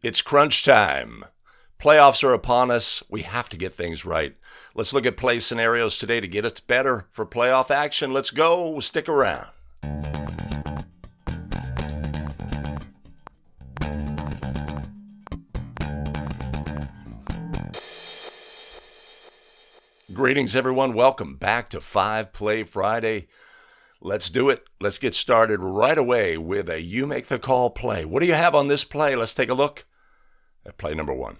It's crunch time. Playoffs are upon us. We have to get things right. Let's look at play scenarios today to get us better for playoff action. Let's go. Stick around. Greetings, everyone. Welcome back to 5 Play Friday. Let's do it. Let's get started right away with a You Make the Call play. What do you have on this play? Let's take a look at play number 1.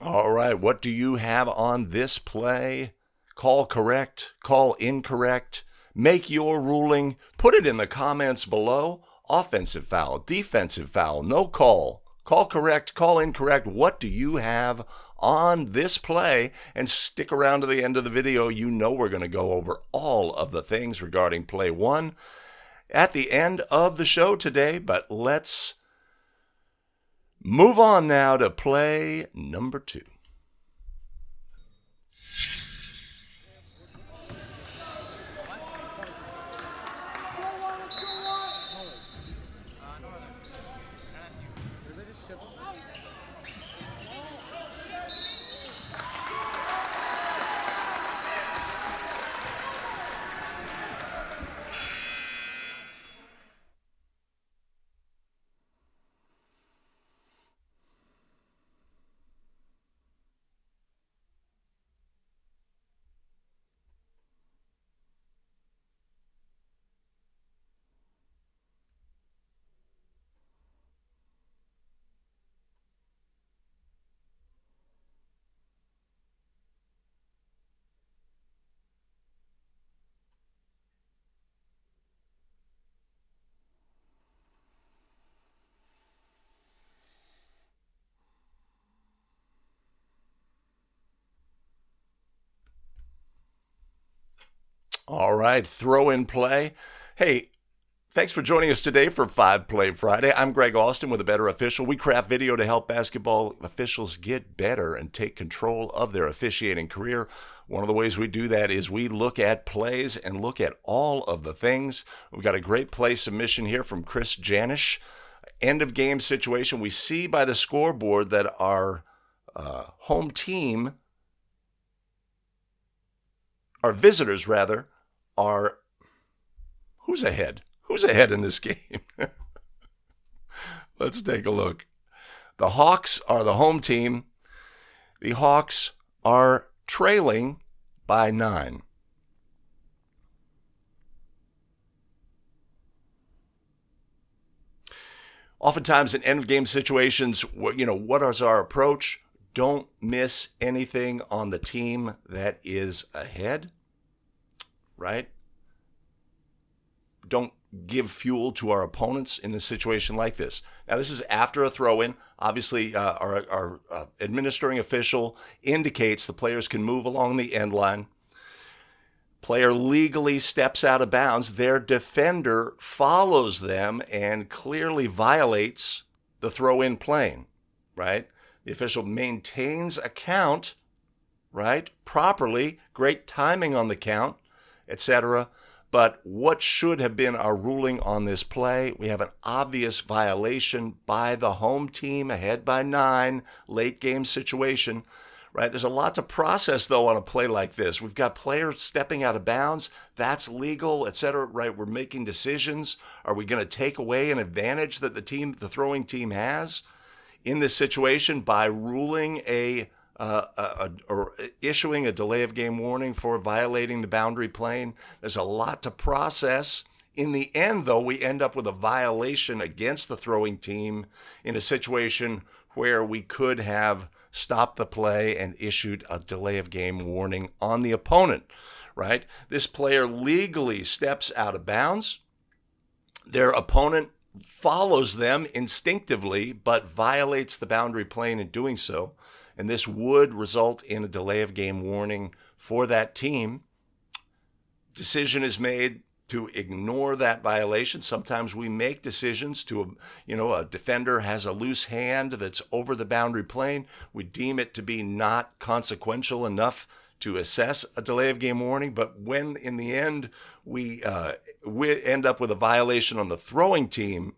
All right, what do you have on this play? Call correct, call incorrect, make your ruling, put it in the comments below. Offensive foul, defensive foul, no call, call correct, call incorrect. What do you have on this play? And stick around to the end of the video. You know we're going to go over all of the things regarding play 1 at the end of the show today, but let's move on now to play number 2. All right, throw in play. Hey, thanks for joining us today for 5 Play Friday. I'm Greg Austin with A Better Official. We craft video to help basketball officials get better and take control of their officiating career. One of the ways we do that is we look at plays and look at all of the things. We've got a great play submission here from Chris Janish. End of game situation. We see by the scoreboard that our home team, our visitors rather, are who's ahead? Who's ahead in this game? Let's take a look. The Hawks are the home team. The Hawks are trailing by 9. Oftentimes in end-of-game situations, what is our approach? Don't miss anything on the team that is ahead, right? Don't give fuel to our opponents in a situation like this. Now, this is after a throw-in. Obviously, our administering official indicates the players can move along the end line. Player legally steps out of bounds. Their defender follows them and clearly violates the throw-in plane, right? The official maintains a count, right, properly, great timing on the count, etc. But what should have been our ruling on this play? We have an obvious violation by the home team, ahead by 9, late game situation, right? There's a lot to process, though, on a play like this. We've got players stepping out of bounds. That's legal, etc., right? We're making decisions. Are we going to take away an advantage that the throwing team has in this situation by ruling or issuing a delay of game warning for violating the boundary plane? There's a lot to process. In the end, though, we end up with a violation against the throwing team in a situation where we could have stopped the play and issued a delay of game warning on the opponent, right? This player legally steps out of bounds. Their opponent follows them instinctively, but violates the boundary plane in doing so. And this would result in a delay of game warning for that team. Decision is made to ignore that violation. Sometimes we make decisions to, a defender has a loose hand that's over the boundary plane. We deem it to be not consequential enough to assess a delay of game warning. But when in the end we end up with a violation on the throwing team,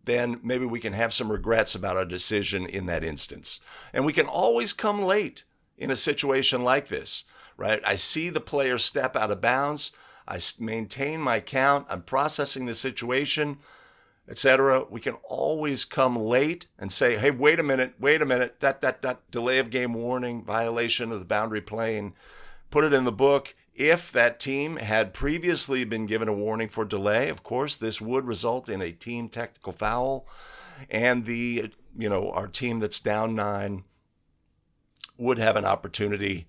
then maybe we can have some regrets about our decision in that instance. And we can always come late in a situation like this, right? I see the player step out of bounds. I maintain my count. I'm processing the situation, etc. We can always come late and say, hey, wait a minute, that delay of game warning, violation of the boundary plane. Put it in the book. If that team had previously been given a warning for delay, of course, this would result in a team technical foul, and our team that's down 9 would have an opportunity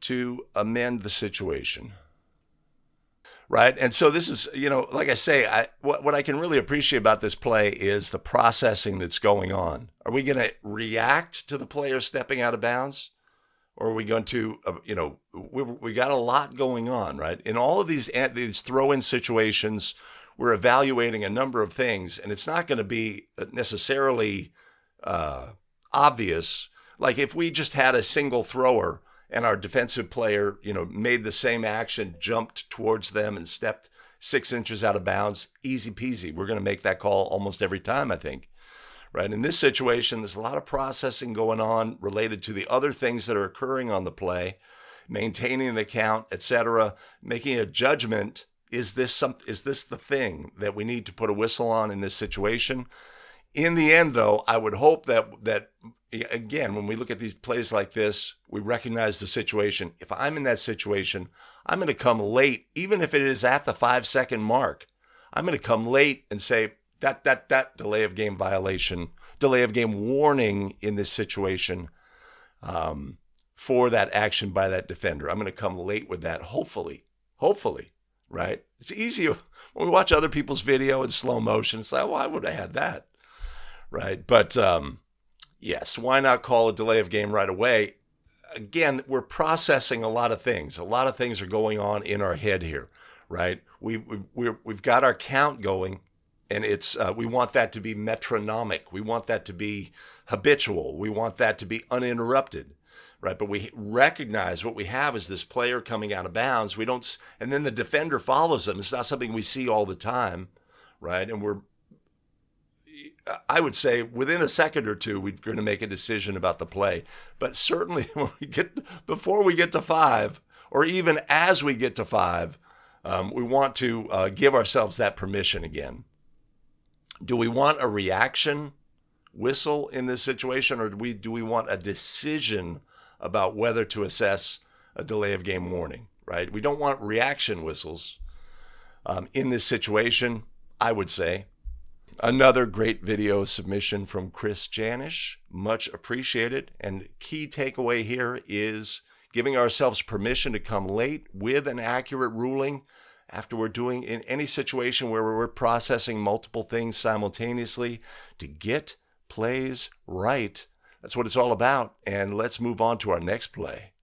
to amend the situation, right? And so this is, like I say, what I can really appreciate about this play is the processing that's going on. Are we going to react to the player stepping out of bounds? Or are we going to, we got a lot going on, right? In all of these throw-in situations, we're evaluating a number of things, and it's not going to be necessarily obvious. Like if we just had a single thrower and our defensive player, made the same action, jumped towards them and stepped 6 inches out of bounds, easy peasy. We're going to make that call almost every time, I think. Right. In this situation, there's a lot of processing going on related to the other things that are occurring on the play, maintaining the count, etc., making a judgment. Is this the thing that we need to put a whistle on in this situation? In the end, though, I would hope that again, when we look at these plays like this, we recognize the situation. If I'm in that situation, I'm going to come late, even if it is at the 5-second mark. I'm going to come late and say, that delay of game violation, delay of game warning in this situation for that action by that defender. I'm going to come late with that, hopefully, right? It's easy when we watch other people's video in slow motion. It's like, well, I would have had that, right? But yes, why not call a delay of game right away? Again, we're processing a lot of things. A lot of things are going on in our head here, right? We've got our count going. And it's we want that to be metronomic. We want that to be habitual. We want that to be uninterrupted, right? But we recognize what we have is this player coming out of bounds. And then the defender follows them. It's not something we see all the time, right? And I would say within a second or two, we're going to make a decision about the play. But certainly before we get to 5, or even as we get to 5, we want to give ourselves that permission again. Do we want a reaction whistle in this situation, or do we want a decision about whether to assess a delay of game warning, right? We don't want reaction whistles in this situation, I would say. Another great video submission from Chris Janish, much appreciated. And key takeaway here is giving ourselves permission to come late with an accurate ruling after we're doing in any situation where we're processing multiple things simultaneously to get plays right. That's what it's all about. And let's move on to our next play.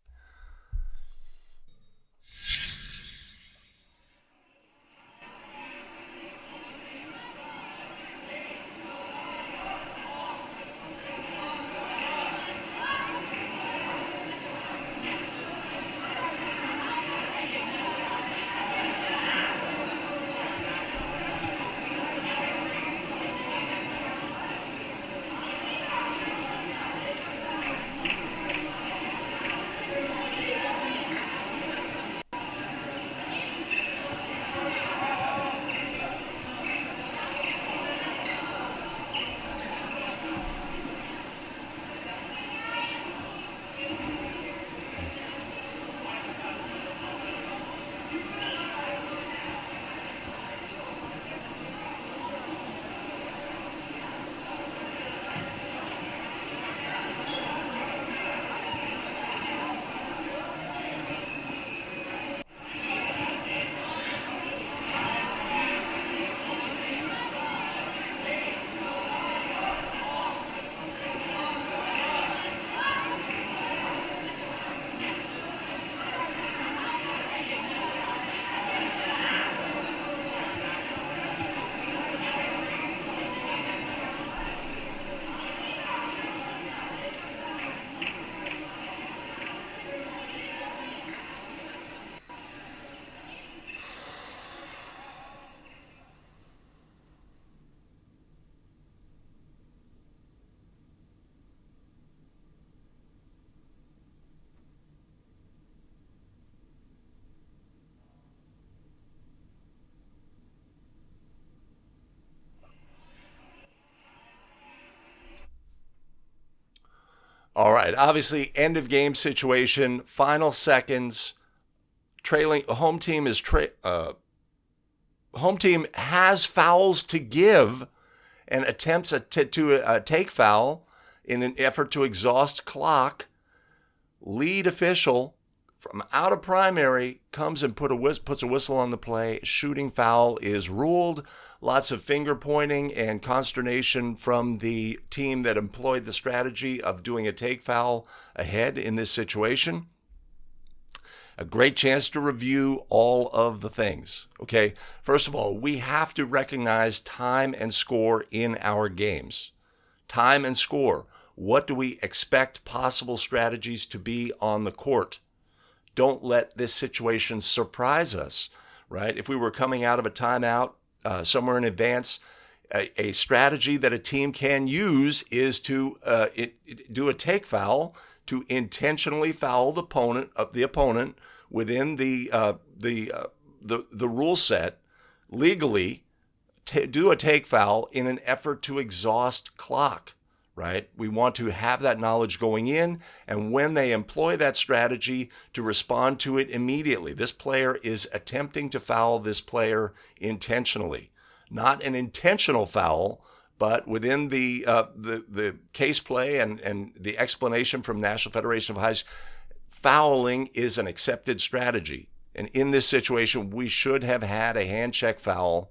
All right, obviously, end of game situation, final seconds, trailing. Home team has fouls to give and attempts to take foul in an effort to exhaust clock. Lead official from out of primary comes and puts a whistle on the play. Shooting foul is ruled. Lots of finger pointing and consternation from the team that employed the strategy of doing a take foul ahead in this situation. A great chance to review all of the things. Okay, first of all, we have to recognize time and score in our games. Time and score. What do we expect possible strategies to be on the court? Don't let this situation surprise us, right? If we were coming out of a timeout somewhere in advance, a strategy that a team can use is to do a take foul to intentionally foul the opponent within the rule set legally. Do a take foul in an effort to exhaust clock. Right? We want to have that knowledge going in, and when they employ that strategy, to respond to it immediately. This player is attempting to foul this player intentionally. Not an intentional foul, but within the case play and the explanation from National Federation of High School, fouling is an accepted strategy. And in this situation, we should have had a hand check foul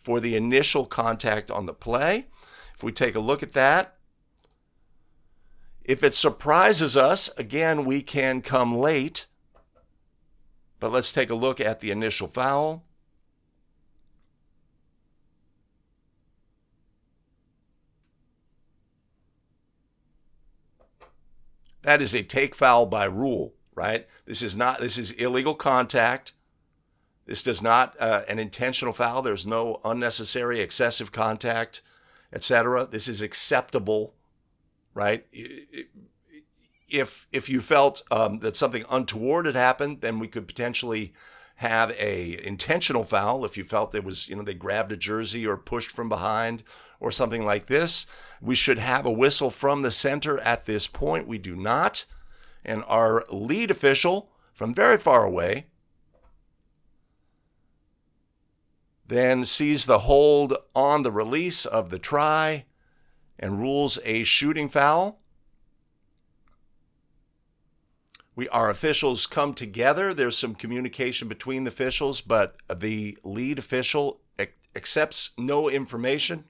for the initial contact on the play. If we take a look at that, if it surprises us, again, we can come late. But let's take a look at the initial foul. That is a take foul by rule, right? This is illegal contact. This does not an intentional foul. There's no unnecessary excessive contact, etc. This is acceptable. Right? If you felt that something untoward had happened, then we could potentially have a intentional foul. If you felt there was, they grabbed a jersey or pushed from behind or something like this, we should have a whistle from the center at this point. We do not. And our lead official from very far away then sees the hold on the release of the try and rules a shooting foul. Our officials come together. There's some communication between the officials, but the lead official accepts no information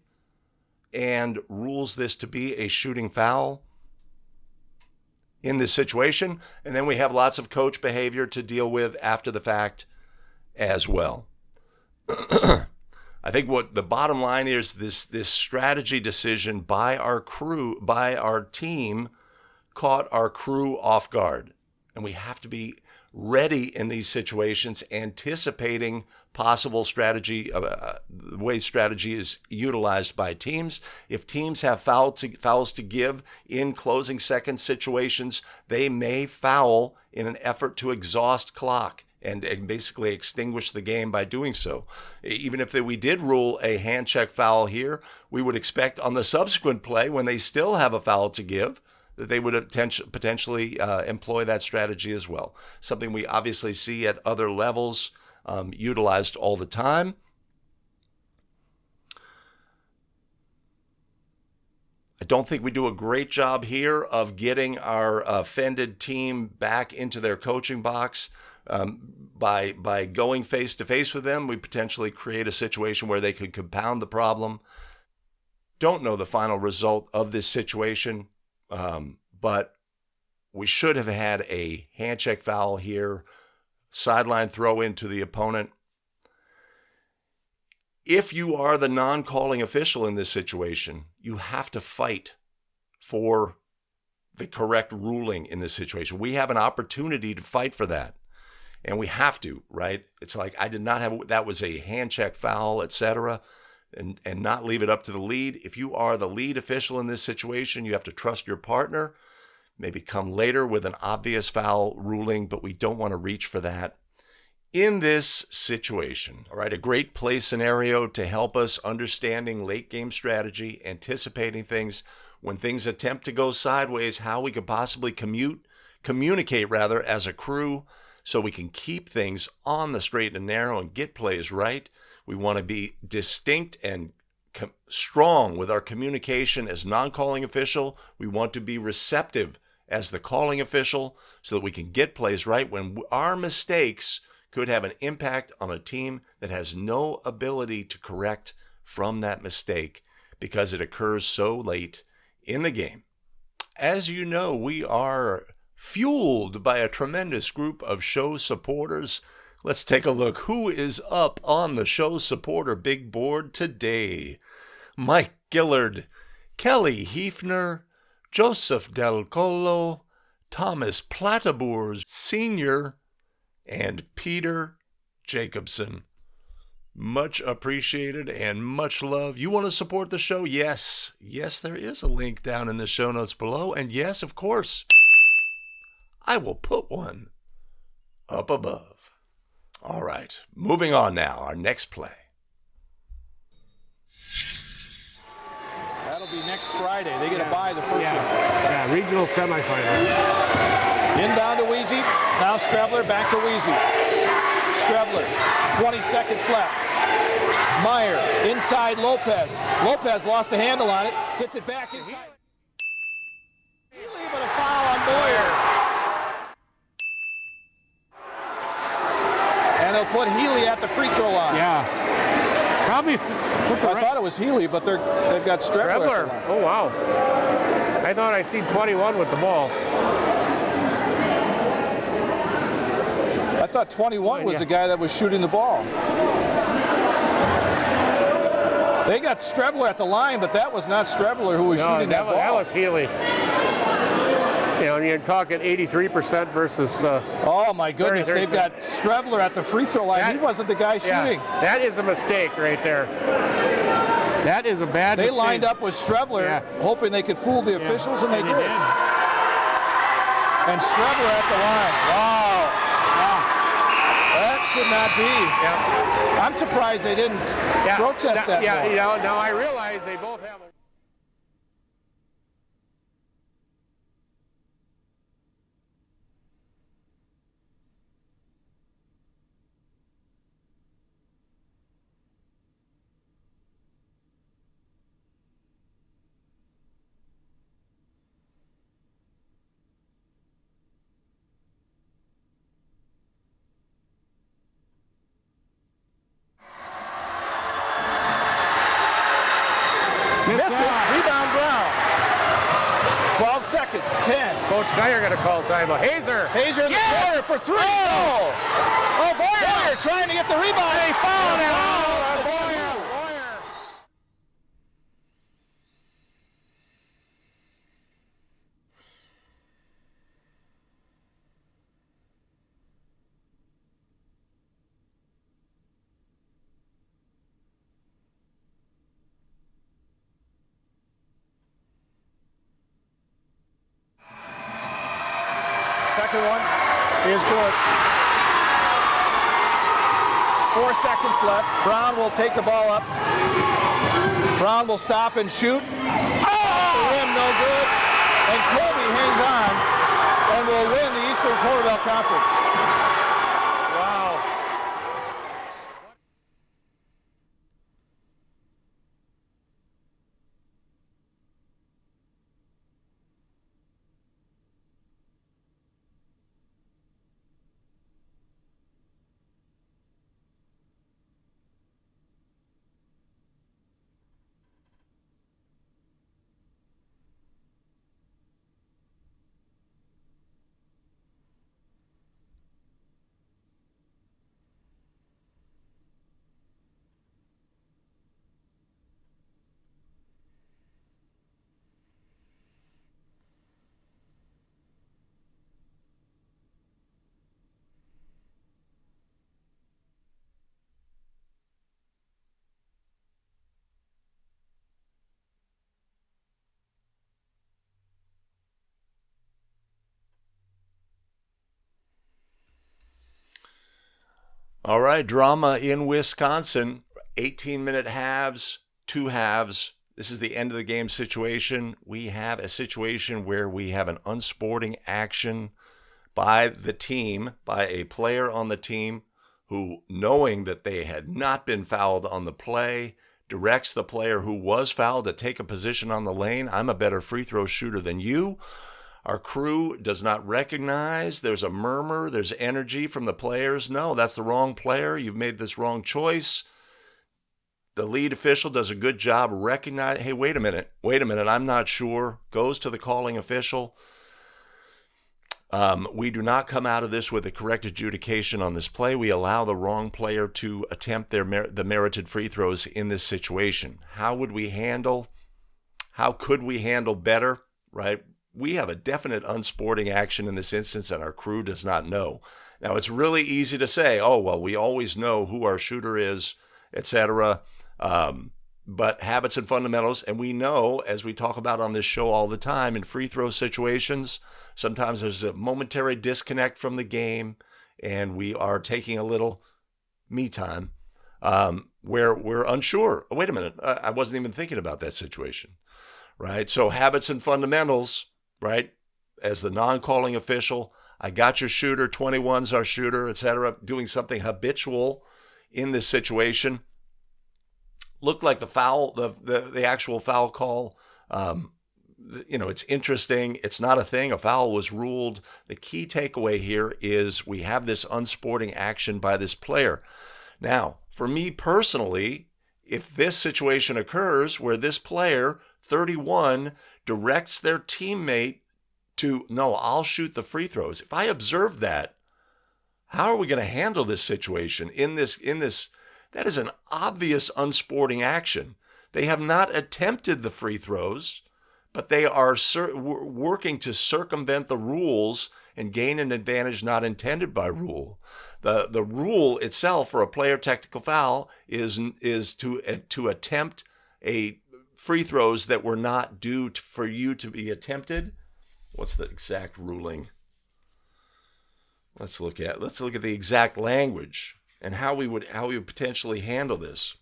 and rules this to be a shooting foul in this situation. And then we have lots of coach behavior to deal with after the fact as well. I think what the bottom line is, this strategy decision by our team caught our crew off guard. And we have to be ready in these situations, anticipating possible strategy, the way strategy is utilized by teams. If teams have fouls to give in closing second situations, they may foul in an effort to exhaust clock and basically extinguish the game by doing so. Even if we did rule a hand check foul here, we would expect on the subsequent play, when they still have a foul to give, that they would potentially employ that strategy as well. Something we obviously see at other levels utilized all the time. I don't think we do a great job here of getting our offended team back into their coaching box. By going face to face with them, we potentially create a situation where they could compound the problem. Don't know the final result of this situation, but we should have had a hand check foul here, sideline throw into the opponent. If you are the non-calling official in this situation, you have to fight for the correct ruling in this situation. We have an opportunity to fight for that. And we have to, right? It's like, I did not have, that was a hand check foul, etc., and not leave it up to the lead. If you are the lead official in this situation, you have to trust your partner, maybe come later with an obvious foul ruling, but we don't want to reach for that in this situation. All right, a great play scenario to help us understanding late game strategy, anticipating things. when things attempt to go sideways, how we could possibly communicate as a crew, so we can keep things on the straight and narrow and get plays right. We want to be distinct and strong with our communication as non-calling official. We want to be receptive as the calling official so that we can get plays right when our mistakes could have an impact on a team that has no ability to correct from that mistake because it occurs so late in the game. As you know, we are fueled by a tremendous group of show supporters. Let's take a look who is up on the show supporter big board today. Mike Gillard, Kelly Hefner, Joseph Del Colo, Thomas Plattabours Sr., and Peter Jacobson. Much appreciated and much love. You want to support the show? Yes. Yes, there is a link down in the show notes below. And yes, of course, I will put one up above. All right, moving on now. Our next play. That'll be next Friday. They get a bye the first one. Yeah, regional semifinal. Inbound to Weezy. Now Strebler back to Weezy. Strebler, 20 seconds left. Meyer, inside Lopez. Lopez lost the handle on it. Hits it back inside. Healy, but a foul on Boyer. And they'll put Healy at the free throw line. Yeah. Probably. I thought it was Healy, but they've got Strebler. Oh, wow. I thought I seen 21 with the ball. I thought 21 was the guy that was shooting the ball. They got Strebler at the line, but that was not Strebler who was shooting that ball. That was Healy. You know, you're talking 83% versus. Oh my goodness, 33%. They've got Strebler at the free throw line. He wasn't the guy shooting. That is a mistake right there. That is a bad mistake. They lined up with Strebler, hoping they could fool the officials, and they did. And Strebler at the line. Wow. That should not be. I'm surprised they didn't protest that. Yeah, you know, now I realize they both have. Misses, rebound Brown. 12 seconds, 10. Coach Geyer going to call timeout. Hazer in the corner for three. Oh, Boyer trying to get the rebound. He fouled him. Second one is good. 4 seconds left. Brown will take the ball up. Brown will stop and shoot. Off the rim, no good. And Kobe hangs on and will win the Eastern Corner Belt Conference. Wow. All right, drama in Wisconsin. 18-minute halves, 2 halves, This is the end of the game situation. We have a situation where we have an unsporting action by the team, by a player on the team who, knowing that they had not been fouled on the play, directs the player who was fouled to take a position on the lane. I'm a better free throw shooter than you. Our crew does not recognize. There's a murmur. There's energy from the players. No, that's the wrong player. You've made this wrong choice. The lead official does a good job recognizing, hey, wait a minute, I'm not sure. Goes to the calling official. We do not come out of this with a correct adjudication on this play. We allow the wrong player to attempt the merited free throws in this situation. How could we handle better, right? We have a definite unsporting action in this instance, and our crew does not know. Now, it's really easy to say, oh, well, we always know who our shooter is, etc. But habits and fundamentals, and we know, as we talk about on this show all the time, in free throw situations, sometimes there's a momentary disconnect from the game, and we are taking a little me time where we're unsure. Oh, wait a minute, I wasn't even thinking about that situation, right? So habits and fundamentals, right? As the non-calling official, I got your shooter, 21's our shooter, etc., doing something habitual in this situation. Looked like the foul, the actual foul call. It's interesting. It's not a thing. A foul was ruled. The key takeaway here is we have this unsporting action by this player. Now, for me personally, if this situation occurs where this player, 31, directs their teammate to, no, I'll shoot the free throws. If I observe that, how are we going to handle this situation in this? That is an obvious unsporting action. They have not attempted the free throws, but they are working to circumvent the rules and gain an advantage not intended by rule. The rule itself for a player technical foul is to attempt a free throws that were not due for you to be attempted. What's the exact ruling? Let's look at the exact language and how we would potentially handle this.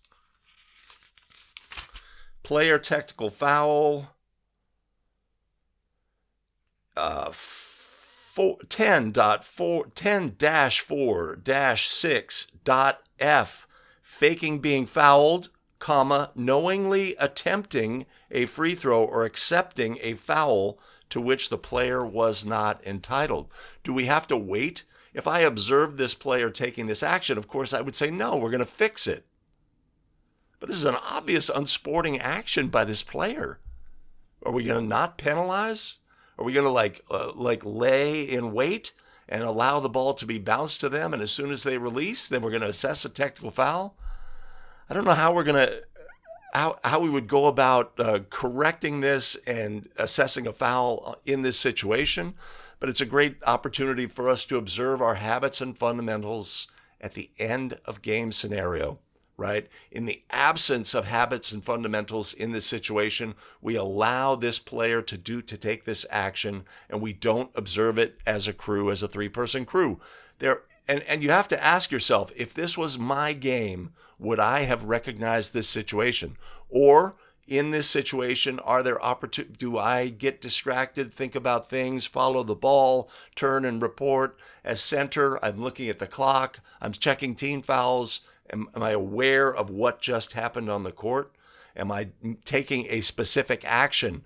Player technical foul 10-4-6.f, faking being fouled, comma, knowingly attempting a free throw or accepting a foul to which the player was not entitled. Do we have to wait? If I observe this player taking this action, of course, I would say, no, we're going to fix it. But this is an obvious unsporting action by this player. Are we going to not penalize? Are we going to lay in wait and allow the ball to be bounced to them, and as soon as they release, then we're going to assess a technical foul? I don't know how we're going to how we would go about correcting this and assessing a foul in this situation, but it's a great opportunity for us to observe our habits and fundamentals at the end of game scenario, right? In the absence of habits and fundamentals in this situation, we allow this player to take this action, and we don't observe it as a crew, as a three-person crew. And you have to ask yourself, if this was my game, would I have recognized this situation? Or in this situation, are there opportunities? Do I get distracted, think about things, follow the ball, turn and report? As center, I'm looking at the clock, I'm checking team fouls. Am I aware of what just happened on the court? Am I taking a specific action?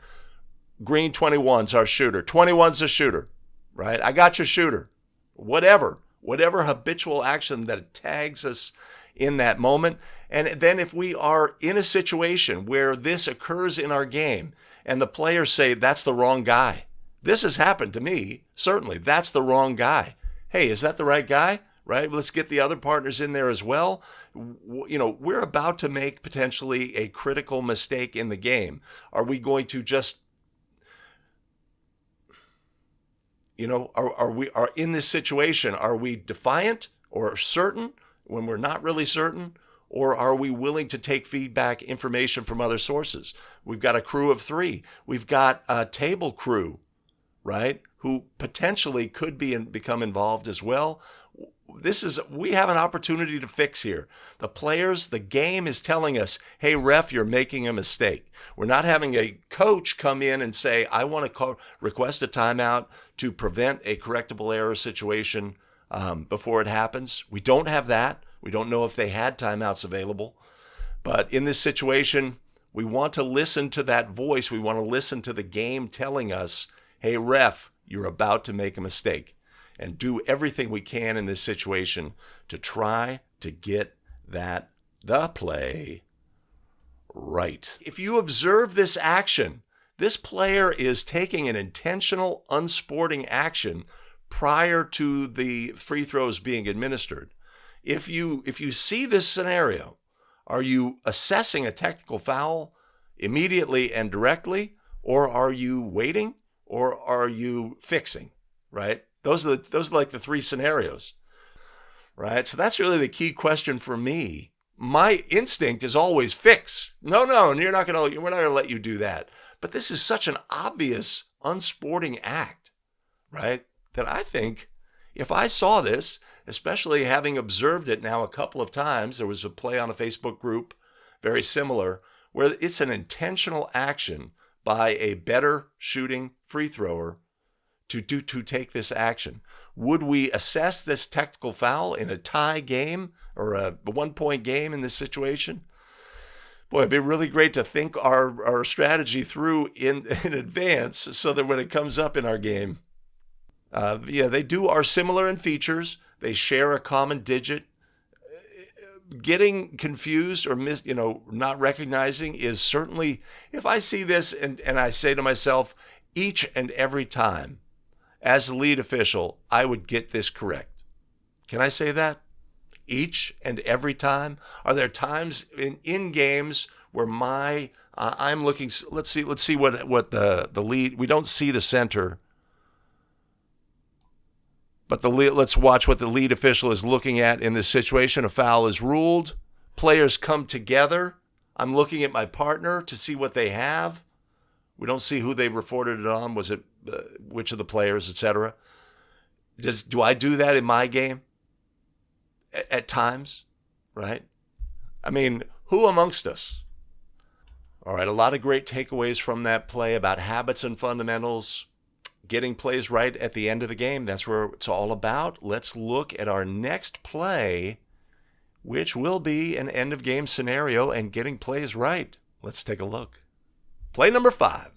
Green 21's our shooter. 21's a shooter, right? I got your shooter. Whatever habitual action that tags us in that moment. And then if we are in a situation where this occurs in our game and the players say, that's the wrong guy. This has happened to me, certainly. That's the wrong guy. Hey, is that the right guy? Right? Let's get the other partners in there as well. We're about to make potentially a critical mistake in the game. Are we going to just, are in this situation, are we defiant or certain when we're not really certain? Or are we willing to take feedback, information from other sources? We've got a crew of 3. We've got a table crew, right, who potentially could become involved as well. we have an opportunity to fix here. The players, the game is telling us, hey, ref, you're making a mistake. We're not having a coach come in and say, I want to request a timeout to prevent a correctable error situation before it happens. We don't have that. We don't know if they had timeouts available. But in this situation, we want to listen to that voice. We want to listen to the game telling us, hey, ref, you're about to make a mistake. And do everything we can in this situation to try to get the play right. If you observe this action, this player is taking an intentional, unsporting action prior to the free throws being administered. If you see this scenario, are you assessing a technical foul immediately and directly, or are you waiting, or are you fixing, right? Those are like the three scenarios, right? So that's really the key question for me. My instinct is always fix. No, and we're not gonna let you do that. But this is such an obvious unsporting act, right? That I think if I saw this, especially having observed it now a couple of times, there was a play on a Facebook group, very similar, where it's an intentional action by a better shooting free thrower to take this action. Would we assess this technical foul in a tie game or a 1-point game in this situation? Boy, it'd be really great to think our strategy through in advance so that when it comes up in our game, they are similar in features. They share a common digit. Getting confused or not recognizing is certainly, if I see this and I say to myself, each and every time, as the lead official, I would get this correct. Can I say that? Each and every time? Are there times in games where I'm looking? Let's see what the lead. We don't see the center, but let's watch what the lead official is looking at in this situation. A foul is ruled. Players come together. I'm looking at my partner to see what they have. We don't see who they reported it on. Was it which of the players, etc.? Do I do that in my game? At times, right? I mean, who amongst us? All right, a lot of great takeaways from that play about habits and fundamentals, getting plays right at the end of the game. That's where it's all about. Let's look at our next play, which will be an end of game scenario and getting plays right. Let's take a look. Play number 5.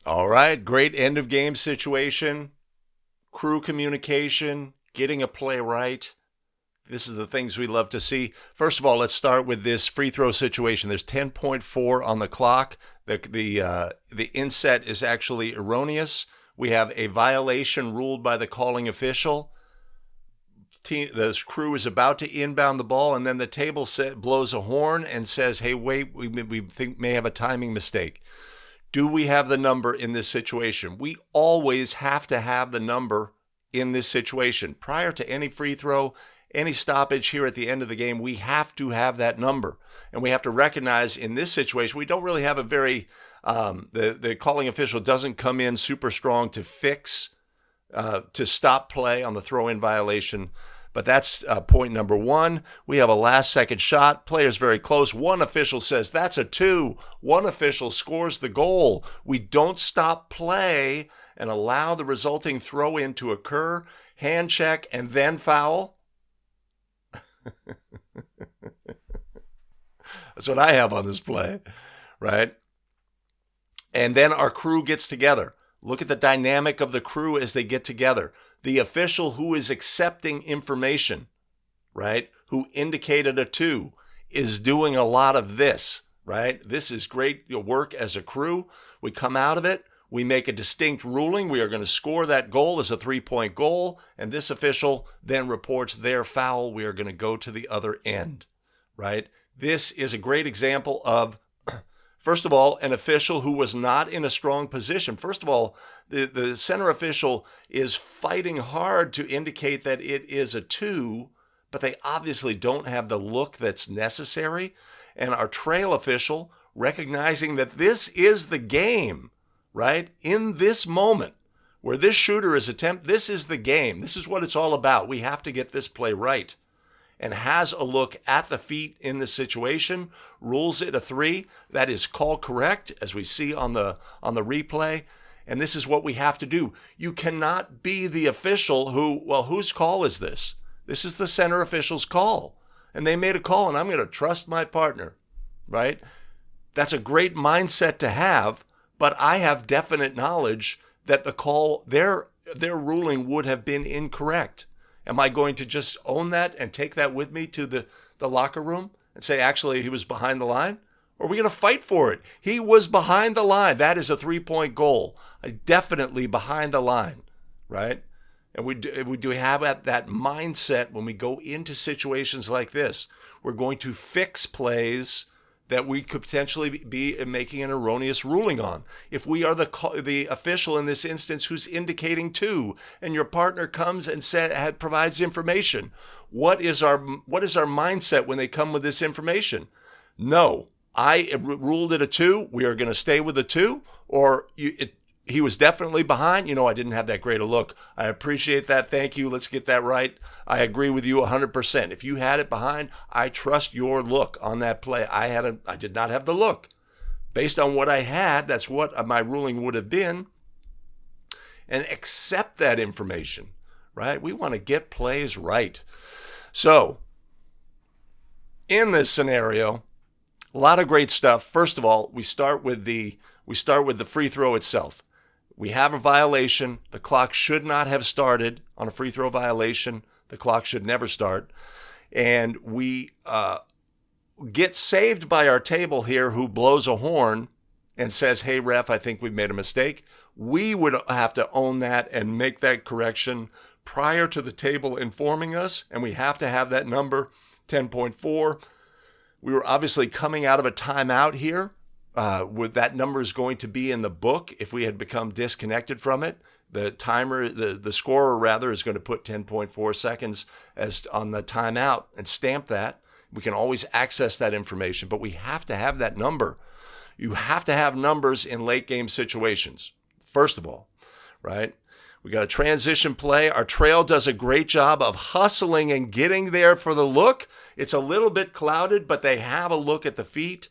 All right, great end of game situation, crew communication, getting a play right. This is the things we love to see. First of all, let's start with this free throw situation. There's 10.4 on the clock. The inset is actually erroneous. We have a violation ruled by the calling official. The crew is about to inbound the ball, and then the table blows a horn and says, hey, wait, we think may have a timing mistake. Do we have the number in this situation? We always have to have the number in this situation. Prior to any free throw, any stoppage here at the end of the game, we have to have that number. And we have to recognize in this situation, we don't really have a very, the calling official doesn't come in super strong to fix, to stop play on the throw-in violation. But that's point number one. We have a last-second shot. Player's very close. One official says, that's a 2. One official scores the goal. We don't stop play and allow the resulting throw-in to occur, hand check, and then foul. That's what I have on this play, right? And then our crew gets together. Look at the dynamic of the crew as they get together. The official who is accepting information, right, who indicated a 2, is doing a lot of this, right? This is great work as a crew. We come out of it. We make a distinct ruling. We are going to score that goal as a 3-point goal, and this official then reports their foul. We are going to go to the other end, right? This is a great example of, first of all, an official who was not in a strong position. First of all, the center official is fighting hard to indicate that it is a 2, but they obviously don't have the look that's necessary. And our trail official, recognizing that this is the game, right? In this moment where this shooter is this is the game. This is what it's all about. We have to get this play right. And has a look at the feet in the situation, rules it a 3. That is called correct, as we see on the replay. And this is what we have to do. You cannot be the official who, well, whose call is this? This is the center official's call. And they made a call, and I'm going to trust my partner, right? That's a great mindset to have, but I have definite knowledge that the call, their ruling would have been incorrect. Am I going to just own that and take that with me to the locker room and say, actually, he was behind the line? Or are we going to fight for it? He was behind the line. That is a 3-point goal. Definitely behind the line, right? And we do have that mindset when we go into situations like this. We're going to fix plays that we could potentially be making an erroneous ruling on. If we are the official in this instance who's indicating 2, and your partner comes and provides information, what is our mindset when they come with this information? No, I ruled it a 2. We are going to stay with a 2, or he was definitely behind. I didn't have that great a look. I appreciate that. Thank you. Let's get that right. I agree with you 100%. If you had it behind, I trust your look on that play. I did not have the look. Based on what I had, that's what my ruling would have been. And accept that information, right? We want to get plays right. So, in this scenario, a lot of great stuff. First of all, we start with the free throw itself. We have a violation. The clock should not have started on a free throw violation. The clock should never start. And we get saved by our table here, who blows a horn and says, hey, ref, I think we've made a mistake. We would have to own that and make that correction prior to the table informing us, and we have to have that number, 10.4. We were obviously coming out of a timeout here. With that number is going to be in the book if we had become disconnected from it. The timer, the scorer rather, is going to put 10.4 seconds as on the timeout and stamp that. We can always access that information, but we have to have that number. You have to have numbers in late game situations, first of all, right? We got a transition play. Our trail does a great job of hustling and getting there for the look. It's a little bit clouded, but they have a look at the feet.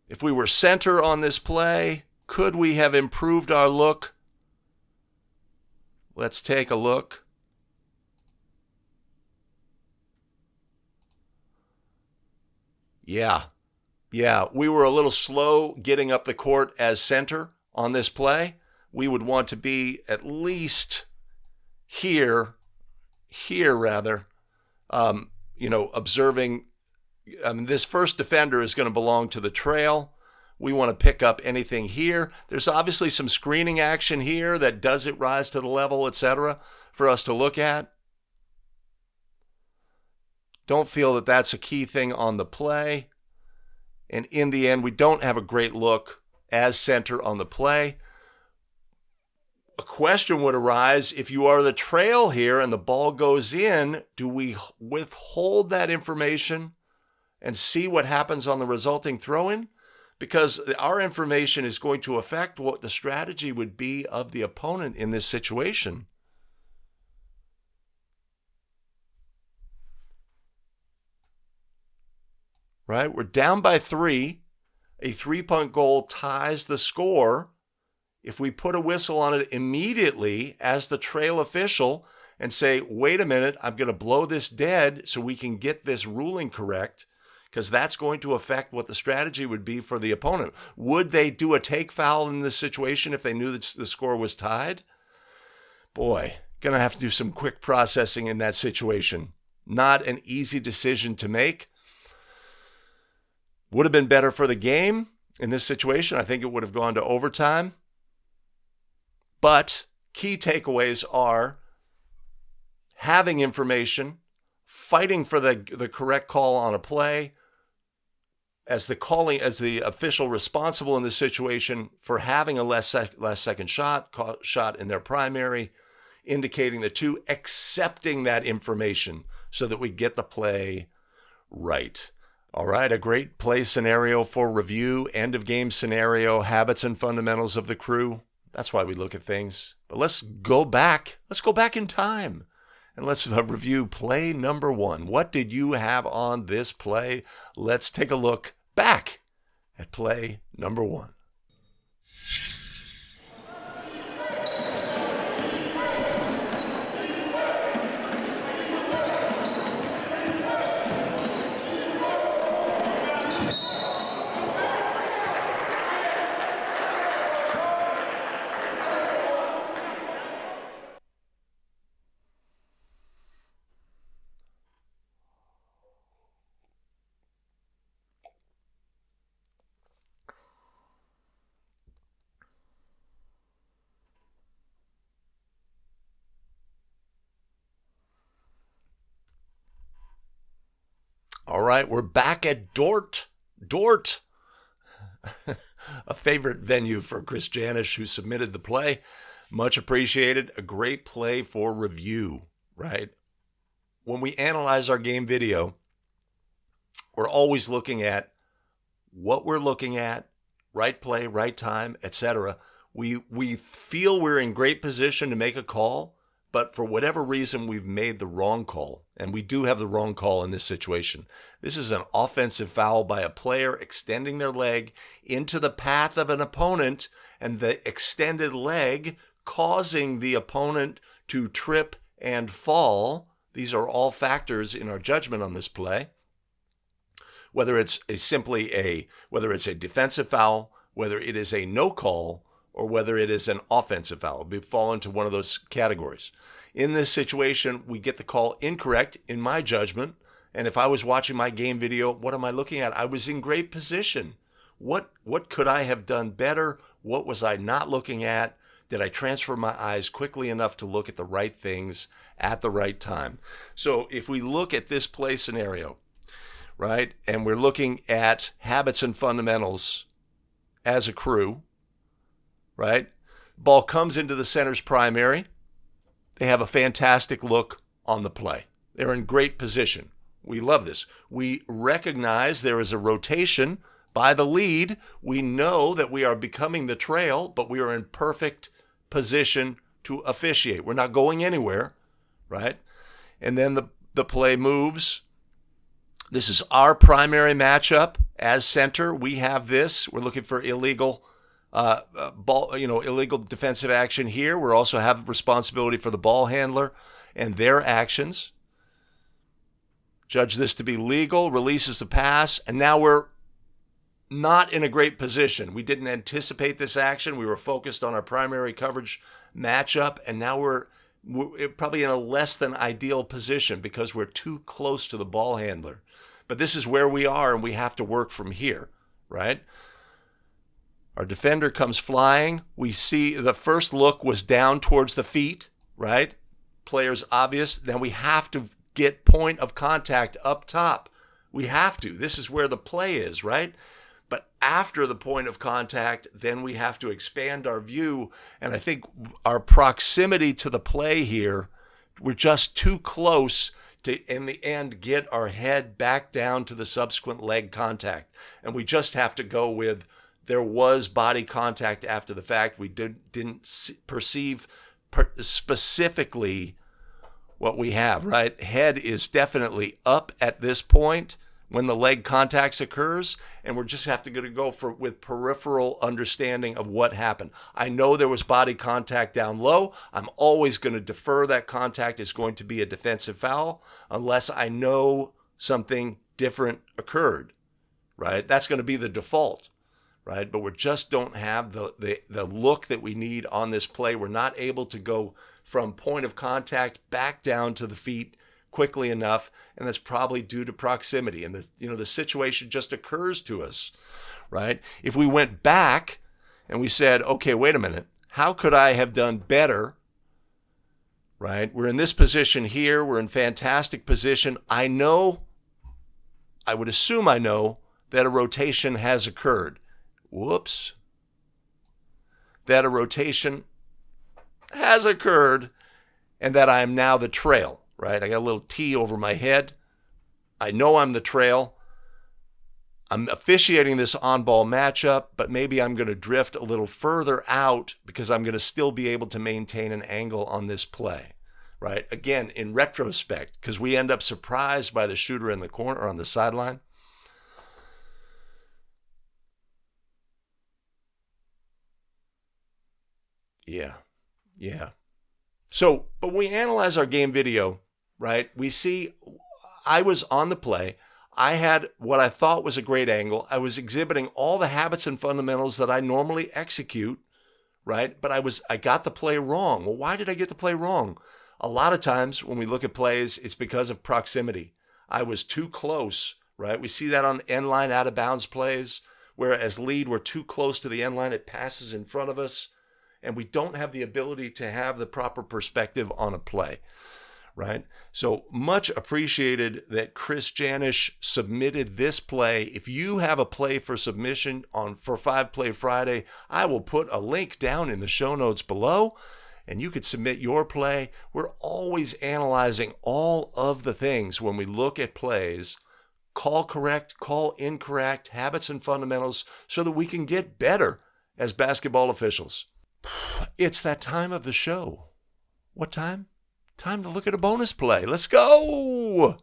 If we were center on this play, could we have improved our look? Let's take a look. Yeah, we were a little slow getting up the court as center on this play. We would want to be at least here rather, observing. This first defender is going to belong to the trail. We want to pick up anything here. There's obviously some screening action here that doesn't rise to the level, etc., for us to look at. Don't feel that that's a key thing on the play. And in the end, we don't have a great look as center on the play. A question would arise, if you are the trail here and the ball goes in, do we withhold that information and see what happens on the resulting throw-in? Because our information is going to affect what the strategy would be of the opponent in this situation. Right? We're down by 3. A 3-point goal ties the score. If we put a whistle on it immediately as the trail official and say, wait a minute, I'm going to blow this dead so we can get this ruling correct, because that's going to affect what the strategy would be for the opponent. Would they do a take foul in this situation if they knew that the score was tied? Boy, going to have to do some quick processing in that situation. Not an easy decision to make. Would have been better for the game in this situation. I think it would have gone to overtime. But key takeaways are having information, fighting for the correct call on a play, as the official responsible in this situation for having a last second shot in their primary, indicating the two, accepting that information so that we get the play right. All right, a great play scenario for review, end of game scenario, habits and fundamentals of the crew. That's why we look at things. But let's go back. Let's go back in time. And let's review play number 1. What did you have on this play? Let's take a look back at play number 1. All right, we're back at Dort. Dort, a favorite venue for Chris Janish, who submitted the play. Much appreciated. A great play for review, right? When we analyze our game video, we're always looking at what we're looking at, right play, right time, etc. We feel we're in great position to make a call, but for whatever reason, we've made the wrong call. And we do have the wrong call in this situation. This is an offensive foul by a player extending their leg into the path of an opponent, and the extended leg causing the opponent to trip and fall. These are all factors in our judgment on this play. Whether it's a defensive foul whether it is a no call or whether it is an offensive foul. We fall into one of those categories. In this situation, we get the call incorrect, in my judgment. And if I was watching my game video, what am I looking at? I was in great position. What could I have done better? What was I not looking at? Did I transfer my eyes quickly enough to look at the right things at the right time? So if we look at this play scenario, right, and we're looking at habits and fundamentals as a crew, right? Ball comes into the center's primary. They have a fantastic look on the play. They're in great position. We love this. We recognize there is a rotation by the lead. We know that we are becoming the trail, but we are in perfect position to officiate. We're not going anywhere, right? And then the play moves. This is our primary matchup as center. We have this. We're looking for illegal illegal defensive action here. We also have responsibility for the ball handler and their actions. Judge this to be legal, releases the pass, and now we're not in a great position. We didn't anticipate this action. We were focused on our primary coverage matchup, and now we're probably in a less than ideal position because we're too close to the ball handler. But this is where we are, and we have to work from here, right? Our defender comes flying. We see the first look was down towards the feet, right? Player's obvious. Then we have to get point of contact up top. We have to. This is where the play is, right? But after the point of contact, then we have to expand our view. And I think our proximity to the play here, we're just too close to, in the end, get our head back down to the subsequent leg contact. And we just have to go with, there was body contact after the fact. We didn't perceive specifically what we have, right? Head is definitely up at this point when the leg contact occurs, and we're just have to go with peripheral understanding of what happened. I know there was body contact down low. I'm always going to defer that contact is going to be a defensive foul unless I know something different occurred, right? That's going to be the default, right? But we just don't have the look that we need on this play. We're not able to go from point of contact back down to the feet quickly enough, and that's probably due to proximity. And the situation just occurs to us, right? If we went back and we said, okay, wait a minute, how could I have done better, right? We're in this position here. We're in fantastic position. I would assume I know that a rotation has occurred. Whoops. That a rotation has occurred and that I am now the trail, right? I got a little T over my head. I know I'm the trail. I'm officiating this on-ball matchup, but maybe I'm going to drift a little further out because I'm going to still be able to maintain an angle on this play, right? Again, in retrospect, because we end up surprised by the shooter in the corner or on the sideline. Yeah. So, but when we analyze our game video, right, we see I was on the play. I had what I thought was a great angle. I was exhibiting all the habits and fundamentals that I normally execute, right? But I got the play wrong. Well, why did I get the play wrong? A lot of times when we look at plays, it's because of proximity. I was too close, right? We see that on end line out of bounds plays, where as lead, we're too close to the end line. It passes in front of us. And we don't have the ability to have the proper perspective on a play, right? So much appreciated that Chris Janish submitted this play. If you have a play for submission for 5 Play Friday, I will put a link down in the show notes below, and you could submit your play. We're always analyzing all of the things when we look at plays. Call correct, call incorrect, habits and fundamentals, so that we can get better as basketball officials. It's that time of the show. What time? Time to look at a bonus play. Let's go!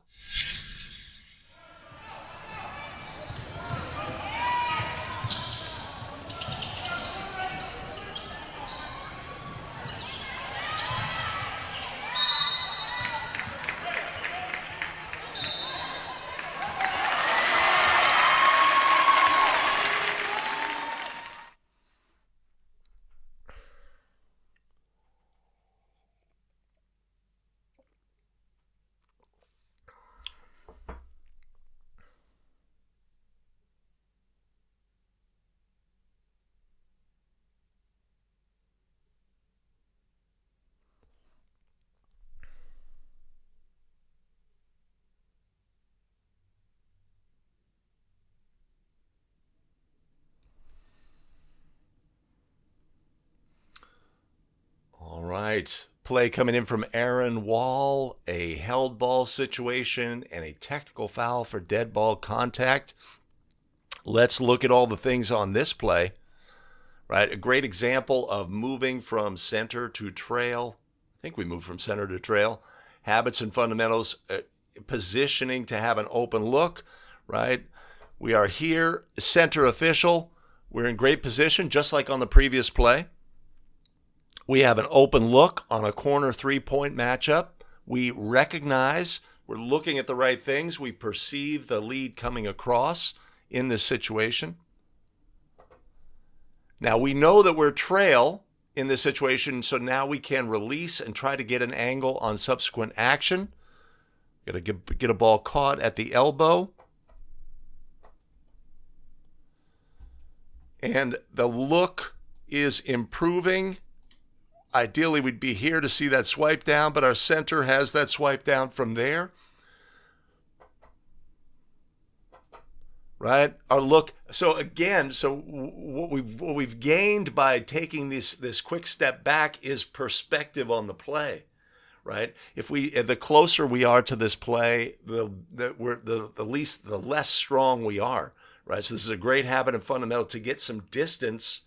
right. Play coming in from Aaron Wall, a held ball situation and a technical foul for dead ball contact. Let's look at all the things on this play. Right, a great example of moving from center to trail. I think we moved from center to trail. Habits and fundamentals, positioning to have an open look, right? We are here, center official. We're in great position, just like on the previous play. We have an open look on a corner three-point matchup. We recognize we're looking at the right things. We perceive the lead coming across in this situation. Now, we know that we're trail in this situation, so now we can release and try to get an angle on subsequent action. Got to get a ball caught at the elbow. And the look is improving. Ideally, we'd be here to see that swipe down, but our center has that swipe down from there. Right? Our look. So again, what we've gained by taking this quick step back is perspective on the play. Right? If the closer we are to this play, the less strong we are. Right? So this is a great habit and fundamental to get some distance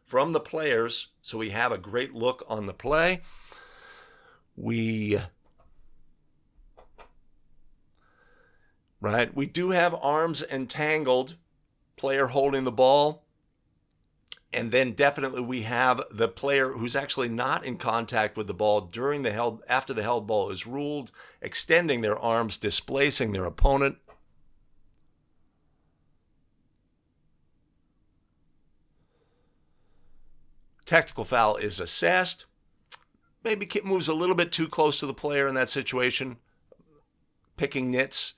from the players so we have a great look on the play. We do have arms entangled, player holding the ball, and then definitely we have the player who's actually not in contact with the ball after the held ball is ruled, extending their arms, displacing their opponent. Technical foul is assessed. Maybe moves a little bit too close to the player in that situation, picking nits,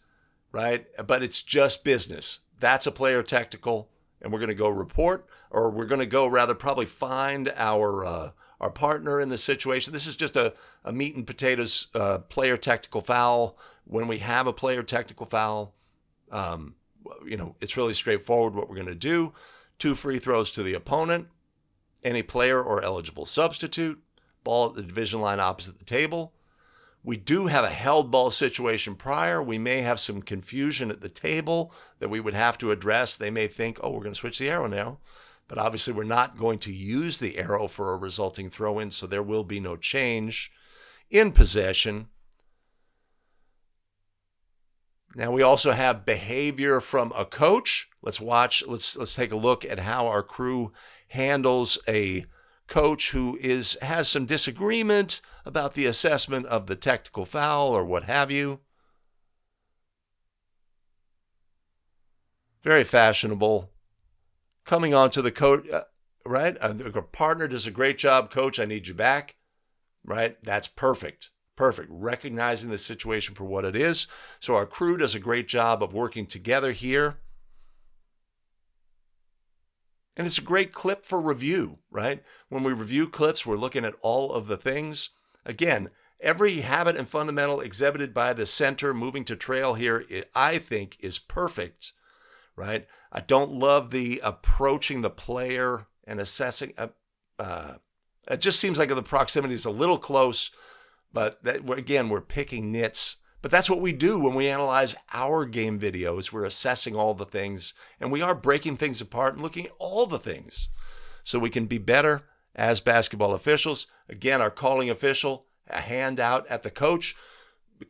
right? But it's just business. That's a player technical, and we're going to go report, or we're going to go rather probably find our partner in the situation. This is just a meat and potatoes player technical foul. When we have a player technical foul, it's really straightforward what we're going to do. 2 free throws to the opponent. Any player or eligible substitute, ball at the division line opposite the table. We do have a held ball situation prior. We may have some confusion at the table that we would have to address. They may think, oh, we're going to switch the arrow now. But obviously we're not going to use the arrow for a resulting throw-in, so there will be no change in possession. Now we also have behavior from a coach. Let's take a look at how our crew handles a coach who has some disagreement about the assessment of the technical foul or what have you. Very fashionable. Coming on to the coach, right? A partner does a great job. Coach, I need you back. Right? That's perfect. Perfect. Recognizing the situation for what it is. So our crew does a great job of working together here. And it's a great clip for review, right? When we review clips, we're looking at all of the things. Again, every habit and fundamental exhibited by the center moving to trail here, I think, is perfect, right? I don't love the approaching the player and assessing. It just seems like the proximity is a little close, but again, we're picking nits. But that's what we do when we analyze our game videos. We're assessing all the things, and we are breaking things apart and looking at all the things so we can be better as basketball officials. Again, our calling official, a handout at the coach.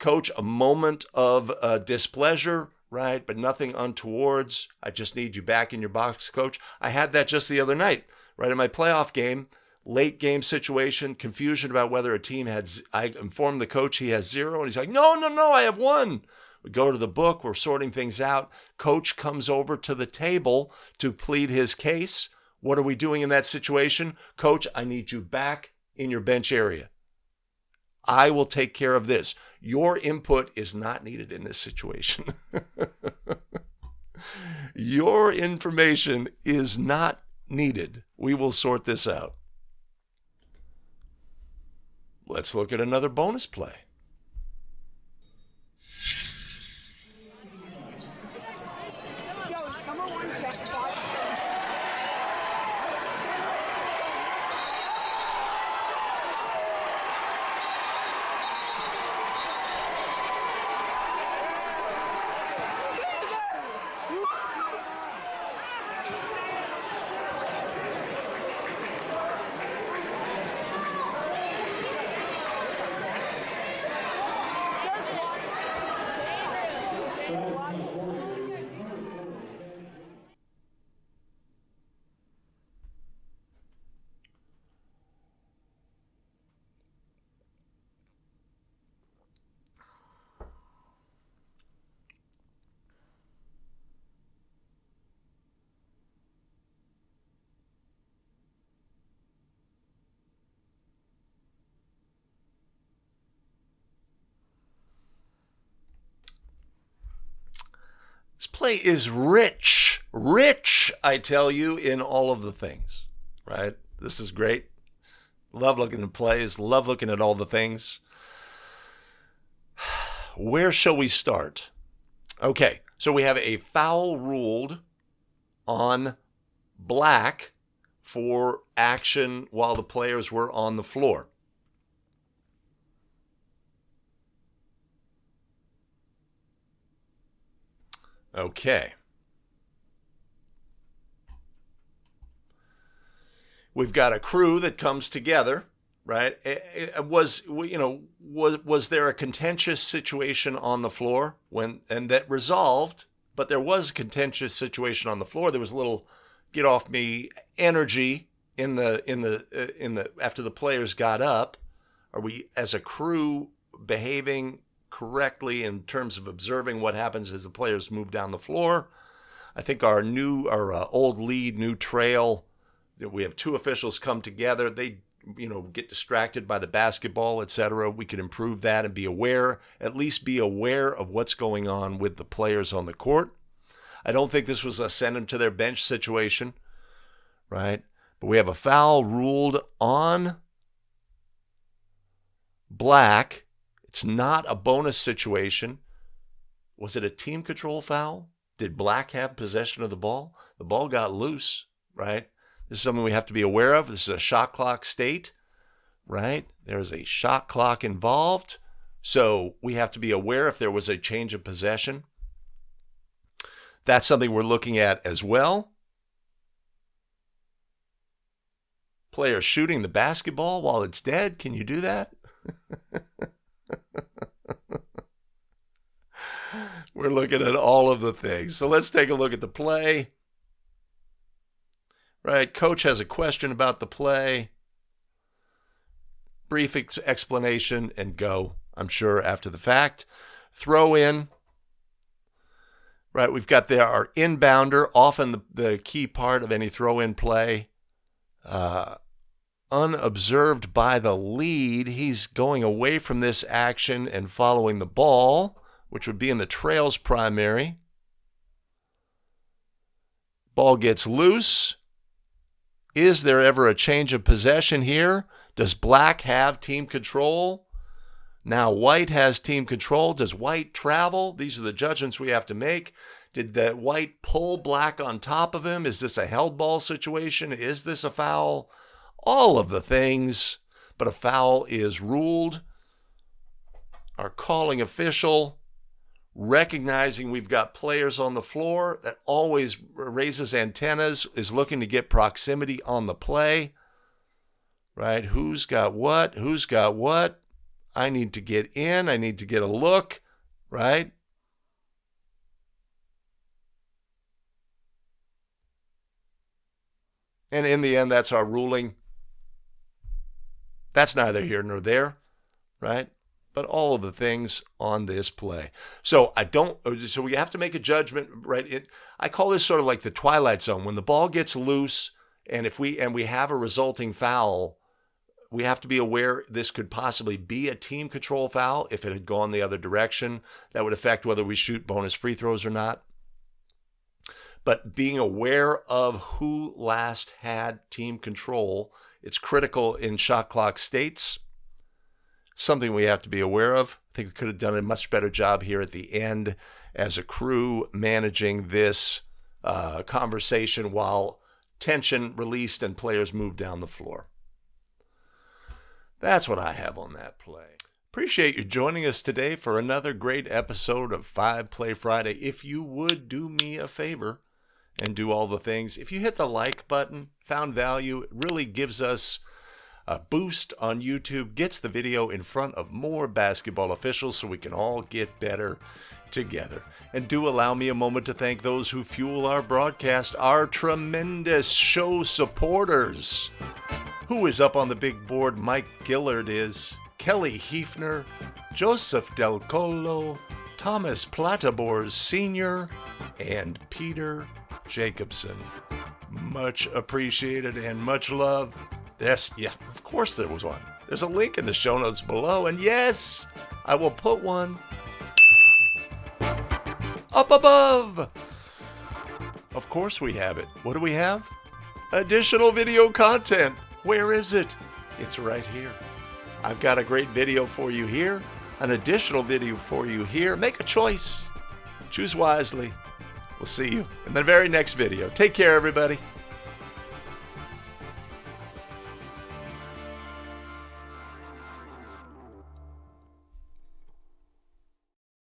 Coach, a moment of displeasure, right? But nothing untowards. I just need you back in your box, coach. I had that just the other night, right? In my playoff game, late game situation, confusion about whether a team I informed the coach he has 0, and he's like, no, I have 1. We go to the book, we're sorting things out. Coach comes over to the table to plead his case. What are we doing in that situation? Coach, I need you back in your bench area. I will take care of this. Your input is not needed in this situation. Your information is not needed. We will sort this out. Let's look at another bonus play. This play is rich, I tell you, in all of the things, right? This is great. Love looking at plays, love looking at all the things. Where shall we start? Okay, so we have a foul ruled on Black for action while the players were on the floor. Okay. We've got a crew that comes together, right? Was there a contentious situation on the floor and that resolved? But there was a contentious situation on the floor. There was a little get off me energy in the after the players got up. Are we as a crew behaving correctly in terms of observing what happens as the players move down the floor? I think our old lead, new trail. We have two officials come together. They, get distracted by the basketball, etc. We could improve that and be aware, at least be aware of what's going on with the players on the court. I don't think this was a send them to their bench situation, right? But we have a foul ruled on Black. It's not a bonus situation. Was it a team control foul? Did Black have possession of the ball? The ball got loose, right? This is something we have to be aware of. This is a shot clock state, right? There's a shot clock involved. So we have to be aware if there was a change of possession. That's something we're looking at as well. Player shooting the basketball while it's dead. Can you do that? We're looking at all of the things. So let's take a look at the play. Right, coach has a question about the play. Brief explanation and go, I'm sure, after the fact. Throw in. Right, we've got there our inbounder, often the key part of any throw-in play. Unobserved by the lead, he's going away from this action and following the ball, which would be in the trail's primary. Ball gets loose. Is there ever a change of possession here? Does Black have team control? Now White has team control. Does White travel? These are the judgments we have to make. Did the White pull Black on top of him? Is this a held ball situation? Is this a foul? All of the things, but a foul is ruled. Our calling official, recognizing we've got players on the floor, that always raises antennas, is looking to get proximity on the play, right? Who's got what? Who's got what? I need to get in. I need to get a look, right? And in the end, that's our ruling. That's neither here nor there, right? But all of the things on this play. So we have to make a judgment, right? I call this sort of like the twilight zone. When the ball gets loose and we have a resulting foul, we have to be aware this could possibly be a team control foul. If it had gone the other direction, that would affect whether we shoot bonus free throws or not. But being aware of who last had team control, it's critical in shot clock states. Something we have to be aware of. I think we could have done a much better job here at the end as a crew managing this conversation while tension released and players moved down the floor. That's what I have on that play. Appreciate you joining us today for another great episode of 5 Play Friday. If you would do me a favor and do all the things, if you hit the like button, found value, it really gives us a boost on YouTube, gets the video in front of more basketball officials so we can all get better together. And do allow me a moment to thank those who fuel our broadcast, our tremendous show supporters. Who is up on the big board? Mike Gillard is, Kelly Hefner, Joseph Del Colo, Thomas Platabors Sr., and Peter Jacobson. Much appreciated and much love. Of course there was one. There's a link in the show notes below, and yes, I will put one up above. Of course we have it. What do we have? Additional video content. Where is it? It's right here. I've got a great video for you here, an additional video for you here. Make a choice. Choose wisely. We'll see you in the very next video. Take care, everybody.